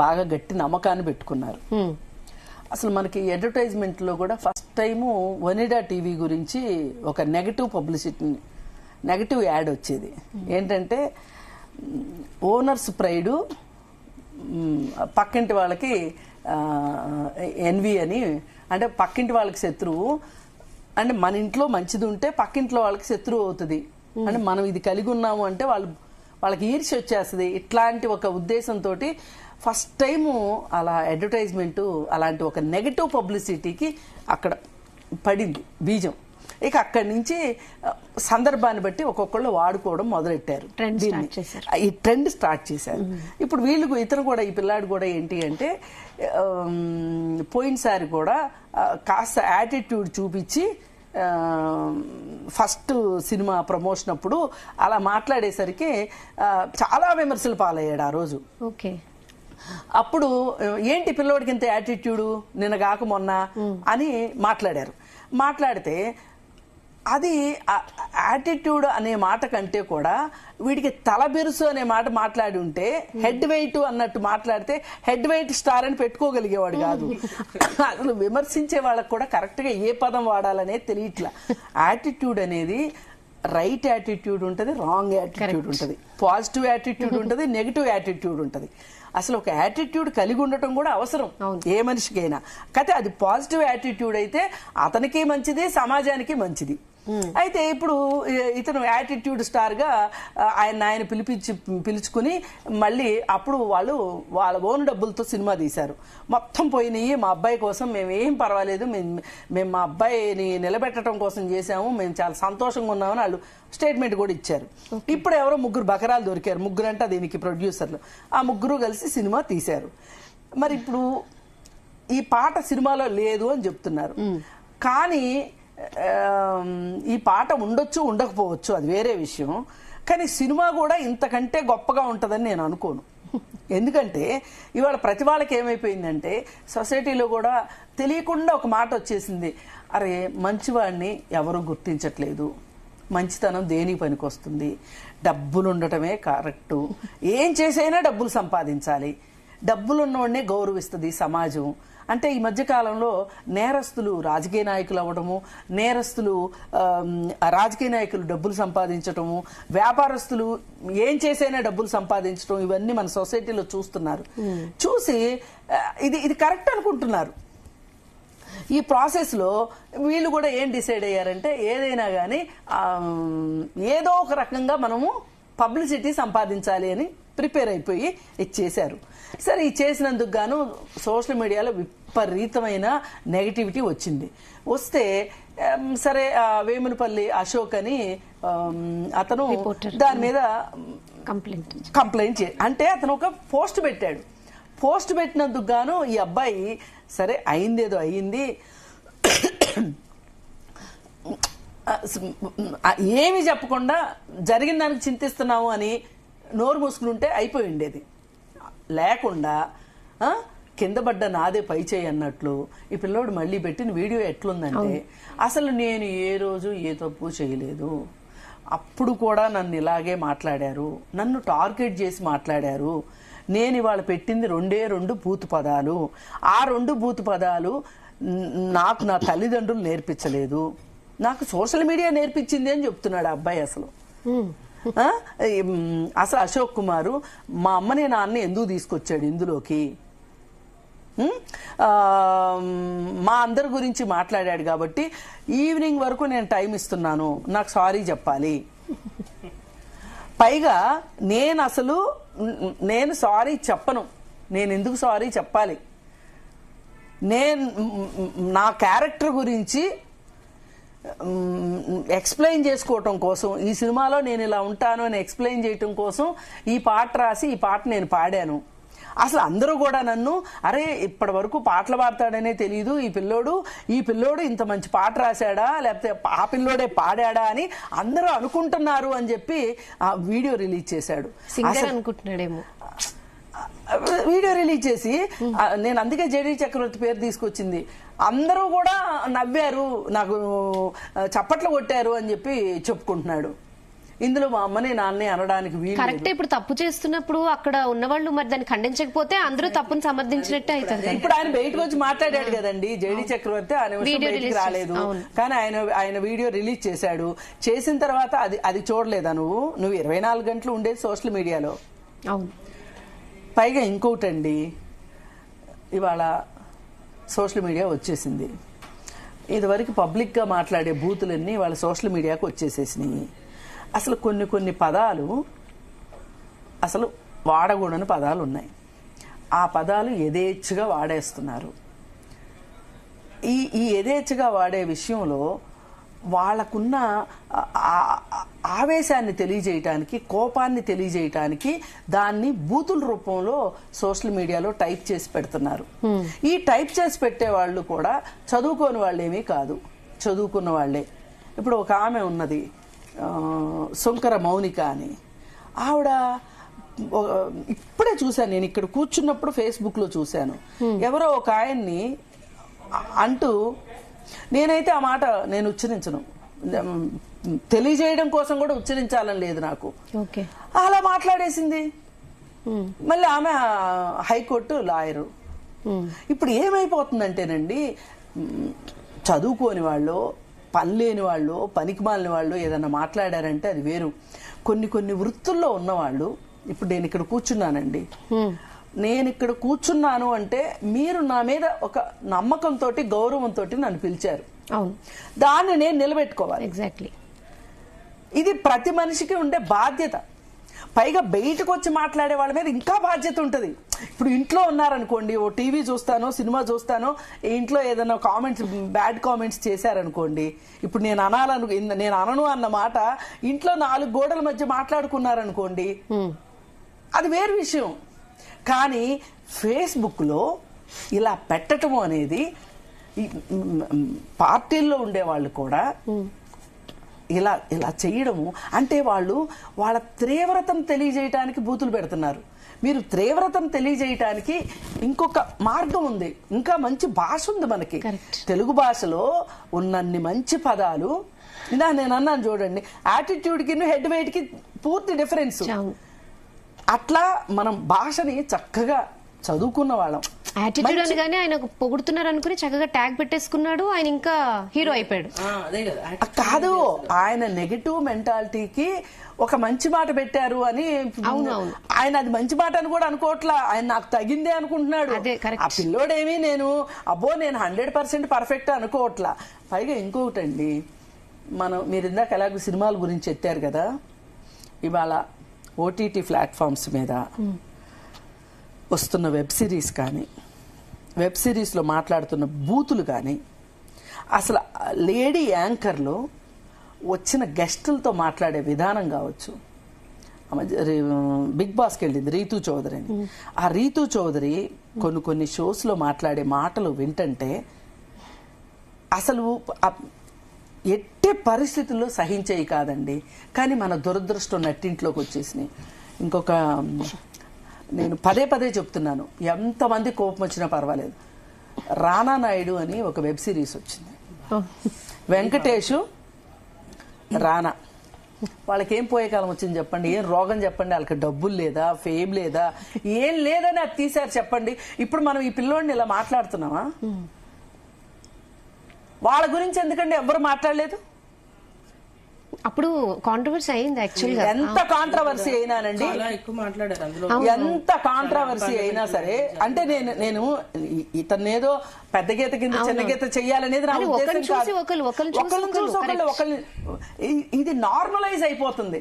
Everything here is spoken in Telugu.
బాగా గట్టి నమ్మకాన్ని పెట్టుకున్నారు. అసలు మనకి అడ్వర్టైజ్మెంట్లో కూడా ఫస్ట్ టైము వనిడా టీవీ గురించి ఒక నెగటివ్ యాడ్ వచ్చేది. ఏంటంటే ఓనర్స్ ప్రైడు, పక్కింటి వాళ్ళకి ఎన్వి అని, అంటే పక్కింటి వాళ్ళకి శత్రువు, అంటే మన ఇంట్లో మంచిది ఉంటే పక్కింట్లో వాళ్ళకి శత్రువు అవుతుంది, అంటే మనం ఇది కలిగి ఉన్నాము అంటే వాళ్ళకి ఈర్ష్య వచ్చేస్తుంది. ఇట్లాంటి ఒక ఉద్దేశంతో ఫస్ట్ టైము అలా అడ్వర్టైజ్మెంట్ అలాంటి ఒక నెగటివ్ పబ్లిసిటీకి అక్కడ పడింది బీజం. ఇక అక్కడి నుంచి సందర్భాన్ని బట్టి ఒక్కొక్కళ్ళు వాడుకోవడం మొదలెట్టారు, ఈ ట్రెండ్ స్టార్ట్ చేశారు. ఇప్పుడు ఇతను కూడా, ఈ పిల్లాడు కూడా ఏంటి అంటే పోయినసారి కూడా కాస్త యాటిట్యూడ్ చూపించి ఫస్ట్ సినిమా ప్రమోషన్ అప్పుడు అలా మాట్లాడేసరికి చాలా విమర్శలు పాలయ్యాడు ఆ రోజు. ఓకే, అప్పుడు ఏంటి పిల్లోడికి ఇంత యాటిట్యూడు నిన్న కాక మొన్న అని మాట్లాడితే అది యాటిట్యూడ్ అనే మాట కంటే కూడా వీడికి తలబెరుసు అనే మాట మాట్లాడి ఉంటే, హెడ్ వెయిట్ అన్నట్టు మాట్లాడితే హెడ్ వెయిట్ స్టార్ అని పెట్టుకోగలిగేవాడు కాదు. అసలు విమర్శించే వాళ్ళకు కూడా కరెక్ట్ గా ఏ పదం వాడాలనే తెలియట్లా. యాటిట్యూడ్ అనేది రైట్ యాటిట్యూడ్ ఉంటుంది, రాంగ్ యాటిట్యూడ్ ఉంటుంది, పాజిటివ్ యాటిట్యూడ్ ఉంటుంది, నెగిటివ్ యాటిట్యూడ్ ఉంటుంది. అసలు ఒక యాటిట్యూడ్ కలిగి ఉండటం కూడా అవసరం ఏ మనిషికైనా. కాకపోతే అది పాజిటివ్ యాటిట్యూడ్ అయితే అతనికి మంచిది, సమాజానికి మంచిది. అయితే ఇప్పుడు ఇతను యాటిట్యూడ్ స్టార్ గా ఆయన పిలుచుకుని మళ్ళీ అప్పుడు వాళ్ళ ఓన్ డబ్బులతో సినిమా తీశారు. మొత్తం పోయినాయి, మా అబ్బాయి కోసం మేము ఏం పర్వాలేదు, మేము మా అబ్బాయిని నిలబెట్టడం కోసం చేశాము, మేము చాలా సంతోషంగా ఉన్నామని వాళ్ళు స్టేట్మెంట్ కూడా ఇచ్చారు. ఇప్పుడు ఎవరో 3 బకరాలు దొరికారు, 3 అంటే దీనికి ప్రొడ్యూసర్లు, ఆ 3 కలిసి సినిమా తీశారు. మరి ఇప్పుడు ఈ పాట సినిమాలో లేదు అని చెప్తున్నారు. కానీ ఈ పాట ఉండొచ్చు, ఉండకపోవచ్చు, అది వేరే విషయం. కానీ సినిమా కూడా ఇంతకంటే గొప్పగా ఉంటుందని నేను అనుకోను. ఎందుకంటే ఇవాళ ప్రతి వాళ్ళకి ఏమైపోయిందంటే సొసైటీలో కూడా తెలియకుండా ఒక మాట వచ్చేసింది, అరే మంచివాడిని ఎవరు గుర్తించట్లేదు, మంచితనం దేనికి పనికొస్తుంది, డబ్బులు ఉండటమే కరెక్టు, ఏం చేసైనా డబ్బులు సంపాదించాలి, డబ్బులు ఉన్నవాడినే గౌరవిస్తుంది సమాజం. అంటే ఈ మధ్య కాలంలో నేరస్తులు రాజకీయ నాయకులు అవ్వడము, నేరస్తులు రాజకీయ నాయకులు డబ్బులు సంపాదించటము, వ్యాపారస్తులు ఏం చేసైనా డబ్బులు సంపాదించడం, ఇవన్నీ మన సొసైటీలో చూస్తున్నారు. చూసి ఇది కరెక్ట్ అనుకుంటున్నారు. ఈ ప్రాసెస్ లో వీళ్ళు కూడా ఏం డిసైడ్ అయ్యారంటే ఏదైనా కానీ ఏదో ఒక రకంగా మనము పబ్లిసిటీ సంపాదించాలి అని ప్రిపేర్ అయిపోయి ఇది చేశారు. సరే, ఈ చేసినందుకు గాను సోషల్ మీడియాలో విపరీతమైన నెగటివిటీ వచ్చింది. వస్తే సరే వేములపల్లి అశోక్ అని అతను దాని మీద కంప్లైంట్ అంటే అతను ఒక పోస్ట్ పెట్టాడు. పోస్ట్ పెట్టినందుకు గాను ఈ అబ్బాయి సరే అయిందేదో అయ్యింది, ఏమి చెప్పకుండా జరిగిన దానికి చింతిస్తున్నాము అని నోరు మూసుకుంటే అయిపోయి ఉండేది. లేకుండా కింద పడ్డ నాదే పై చేయి అన్నట్లు ఈ పిల్లోడు మళ్ళీ పెట్టిన వీడియో ఎట్లుందంటే, అసలు నేను ఏ రోజు ఏ తప్పు చేయలేదు, అప్పుడు కూడా నన్ను ఇలాగే మాట్లాడారు, నన్ను టార్గెట్ చేసి మాట్లాడారు, నేను ఇవాళ పెట్టింది 2 బూతు పదాలు, ఆ 2 బూతు పదాలు నాకు నా తల్లిదండ్రులు నేర్పించలేదు, నాకు సోషల్ మీడియా నేర్పించింది అని చెప్తున్నాడు ఆ అబ్బాయి. అసలు అశోక్ కుమారు మా అమ్మని నాన్న ఎందుకు తీసుకొచ్చాడు ఇందులోకి, మా అందరి గురించి మాట్లాడాడు కాబట్టి ఈవినింగ్ వరకు నేను టైం ఇస్తున్నాను, నాకు సారీ చెప్పాలి. పైగా నేను సారీ చెప్పను, నేను ఎందుకు సారీ చెప్పాలి, నా క్యారెక్టర్ గురించి ఎక్స్ప్లెయిన్ చేసుకోవటం కోసం, ఈ సినిమాలో నేను ఇలా ఉంటాను అని ఎక్స్ప్లెయిన్ చేయటం కోసం ఈ పాట రాసి ఈ పాట నేను పాడాను. అసలు అందరూ కూడా నన్ను అరే ఇప్పటి వరకు పాటలు పాడతాడనే తెలియదు ఈ పిల్లోడు ఇంత మంచి పాట రాశాడా లేకపోతే ఆ పిల్లోడే పాడాడా అని అందరూ అనుకుంటున్నారు అని చెప్పి ఆ వీడియో రిలీజ్ చేశాడు. అనుకుంటున్నాడేమో వీడియో రిలీజ్ చేసి, నేను అందుకే జేడీ చక్రవర్తి పేరు తీసుకొచ్చింది. అందరూ కూడా నవ్వారు, నాకు చప్పట్లు కొట్టారు అని చెప్పి చెప్పుకుంటున్నాడు. ఇందులో మా అమ్మని నాన్నే అనడానికి వీలు కరెక్ట్. ఇప్పుడు తప్పు చేస్తున్నప్పుడు అక్కడ ఉన్నవాళ్ళు మరి దాన్ని ఖండించకపోతే అందరూ తప్పును సమర్థించినట్టే అవుతుంది. ఇప్పుడు ఆయన బయటకు వచ్చి మాట్లాడాడు కదండి, జేడీ చక్రవర్తి ఆయన బయటికి రాలేదు, కానీ ఆయన వీడియో రిలీజ్ చేశాడు. చేసిన తర్వాత అది చూడలేదా నువ్వు 24 గంటలు ఉండేది సోషల్ మీడియాలో. అవును. పైగా ఇంకొకటండి, ఇవాళ సోషల్ మీడియా వచ్చేసింది. ఇదివరకు పబ్లిక్గా మాట్లాడే బూతులన్నీ వాళ్ళ సోషల్ మీడియాకు వచ్చేసేసినాయి. అసలు కొన్ని పదాలు అసలు వాడకూడని పదాలు ఉన్నాయి. ఆ పదాలు యథేచ్ఛగా వాడేస్తున్నారు. ఈ యథేచ్ఛగా వాడే విషయంలో వాళ్ళకున్న ఆవేశాన్ని తెలియజేయటానికి, కోపాన్ని తెలియజేయటానికి దాన్ని బూతుల రూపంలో సోషల్ మీడియాలో టైప్ చేసి పెడుతున్నారు. ఈ టైప్ చేసి పెట్టే వాళ్ళు కూడా చదువుకోని వాళ్ళేమీ కాదు, చదువుకున్న వాళ్ళే. ఇప్పుడు ఒక ఆమె ఉన్నది, శంకర మౌనిక అని. ఆవిడ ఇప్పుడే చూశాను, నేను ఇక్కడ కూర్చున్నప్పుడు ఫేస్బుక్ లో చూశాను, ఎవరో ఒక ఆయన్ని అంటూ, నేనైతే ఆ మాట నేను ఉచ్చరించను, తెలియజేయడం కోసం కూడా ఉచ్చరించాలని లేదు నాకు. అలా మాట్లాడేసింది. మళ్ళీ ఆమె హైకోర్టు లాయరు. ఇప్పుడు ఏమైపోతుందంటేనండి, చదువుకోని వాళ్ళు, పని లేని వాళ్ళు, పనికి మాలిన వాళ్ళు ఏదన్నా మాట్లాడారంటే అది వేరు. కొన్ని వృత్తుల్లో ఉన్నవాళ్ళు, ఇప్పుడు నేను ఇక్కడ కూర్చున్నానండి, నేను ఇక్కడ కూర్చున్నాను అంటే మీరు నా మీద ఒక నమ్మకంతో, గౌరవంతో నన్ను పిలిచారు. అవును, దాన్ని నేను నిలబెట్టుకోవాలి. ఎగ్జాక్ట్లీ. ఇది ప్రతి మనిషికి ఉండే బాధ్యత. పైగా బయటకు వచ్చి మాట్లాడే వాళ్ళ మీద ఇంకా బాధ్యత ఉంటుంది. ఇప్పుడు ఇంట్లో ఉన్నారనుకోండి, ఓ టీవీ చూస్తానో, సినిమా చూస్తానో, ఇంట్లో ఏదైనా కామెంట్స్, బ్యాడ్ కామెంట్స్ చేశారనుకోండి, ఇప్పుడు నేను అనను అన్న మాట ఇంట్లో 4 గోడల మధ్య మాట్లాడుకున్నారనుకోండి, అది వేరు విషయం. కానీ ఫేస్బుక్లో ఇలా పెట్టడం అనేది, పార్టీల్లో ఉండేవాళ్ళు కూడా ఇలా చేయడము అంటే వాళ్ళ తీవ్రతను తెలియజేయటానికి బూతులు పెడుతున్నారు. మీరు తీవ్రతను తెలియజేయటానికి ఇంకొక మార్గం ఉంది, ఇంకా మంచి భాష ఉంది మనకి. తెలుగు భాషలో ఉన్నన్ని మంచి పదాలు, ఇలా నేను అన్నాను చూడండి, యాటిట్యూడ్ కి హెడ్ వెయిట్ కి పూర్తి డిఫరెన్స్. అట్లా మనం భాషని చక్కగా చదువుకున్న వాళ్ళం. యాటిట్యూడ్ అనగానే ఆయన పొగుడుతున్నారు అనుకుని చక్కగా ట్యాగ్ పెట్టేసుకున్నాడు, ఆయన ఇంకా హీరో అయిపోయాడు. కాదు, ఆయన నెగటివ్ మెంటాలిటీకి ఒక మంచి మాట పెట్టారు అని ఆయన అది మంచి మాట అని కూడా అనుకోవట్లా, ఆయన నాకు తగిందే అనుకుంటున్నాడు. ఆ పిల్లోడేమి నేను 100% పర్ఫెక్ట్ అనుకోవట్లా. పైగా ఇంకొకటండి, మీరు ఇందాక ఎలాగో సినిమాల గురించి ఎత్తారు కదా, ఇవాళ ఓటీటీ ప్లాట్ఫామ్స్ మీద వస్తున్న వెబ్ సిరీస్ కానీ, వెబ్ సిరీస్లో మాట్లాడుతున్న బూతులు కానీ, అసలు లేడీ యాంకర్లో వచ్చిన గెస్టులతో మాట్లాడే విధానం కావచ్చు. బిగ్ బాస్కి వెళ్ళింది రీతూ చౌదరి అని. ఆ రీతూ చౌదరి కొన్ని షోస్లో మాట్లాడే మాటలు వింటంటే అసలు ఎట్టి పరిస్థితుల్లో సహించేవి కాదండి. కానీ మన దురదృష్టం నట్టింట్లోకి వచ్చేసినాయి. ఇంకొక నేను పదే చెప్తున్నాను, ఎంతమంది కోపం వచ్చినా పర్వాలేదు, రానా నాయుడు అని ఒక వెబ్ సిరీస్ వచ్చింది. వెంకటేష్, రానా, వాళ్ళకి ఏం పోయే కాలం వచ్చింది చెప్పండి? ఏం రోగం చెప్పండి? వాళ్ళకి డబ్బులు లేదా, ఫేమ్ లేదా, ఏం లేదని అది తీశారు చెప్పండి. ఇప్పుడు మనం ఈ పిల్లోడిని ఇలా మాట్లాడుతున్నామా? వాళ్ళ గురించి ఎందుకండి ఎవ్వరు మాట్లాడలేదు? అప్పుడు కాంట్రవర్సీ అయింది యాక్చువల్గా. ఎంత కాంట్రవర్సీ అయినానండి, ఎంత కాంట్రవర్సీ అయినా సరే, అంటే నేను ఇతను ఏదో పెద్ద గీత కింద చిన్న గీత చెయ్యాలనేది నా ఉద్దేశం కాదు. ఒకళ్ళని చూసి ఒకళ్ళు ఇది నార్మలైజ్ అయిపోతుంది.